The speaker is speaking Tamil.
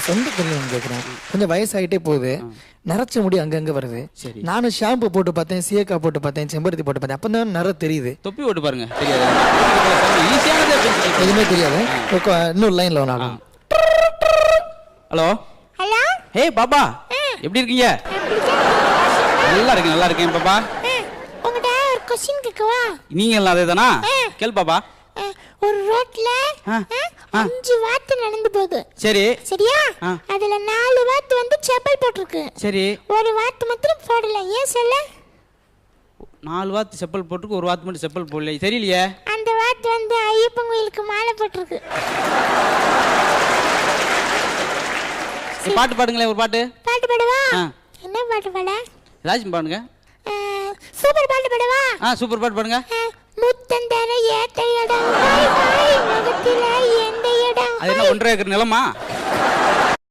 சொந்த தொழில் கேட்குறேன். கொஞ்சம் வயசாகிட்டே போகுது, நரைச்ச முடி அங்கங்கே வருது. நானும் ஷாம்பு போட்டு பார்த்தேன், சீயக்காய் போட்டு பார்த்தேன், செம்பருத்தி போட்டு பார்த்தேன். அப்போ தான் நிற தெரியுது. தொப்பி போட்டு பாருங்க, தெரியாது. எதுவுமே தெரியாது. இன்னொரு லைனில் ஒன்றாலும். Hello hello. ஹே பாபா, எப்படி இருக்கீங்க? நல்லா இருக்கேன், நல்லா இருக்கேன் பாபா. உங்கள்கிட்ட ஒரு கொஸ்டின் கேட்கவா? நீங்க எல்லாம் அதே தானா? கேள் பாபா. ஒரு ரோட்ல 5 வாத்து நடந்து போகுது. சரி சரியா? அதுல 4 வாத்து வந்து செப்பல் போட்டிருக்கு. சரி. ஒரு வாத்து மட்டும் போடல. ஏன் சொல்ல? 4 வாத்து செப்பல் போட்டுருக்கு, ஒரு வாத்து மட்டும் செப்பல் போடல. தெரியலையே. அந்த வாத்து வந்து ஐயப்பன் கோயிலுக்கு மாலை போட்டிருக்கு. பாட்டு பாடுங்களேன், ஒரு பாட்டு. பாட்டு பாடுவா? என்ன பாட்டு பாட? ஏதாச்சும் பாடுங்க. சூப்பர் பாட்டு பாடுவா? சூப்பர் பாட்டு பாடுங்க. முத்தந்தர ஏத்த இடம் முகத்தில எந்த இடம்? அது என்ன 1.5 ஏக்கர் நிலமா?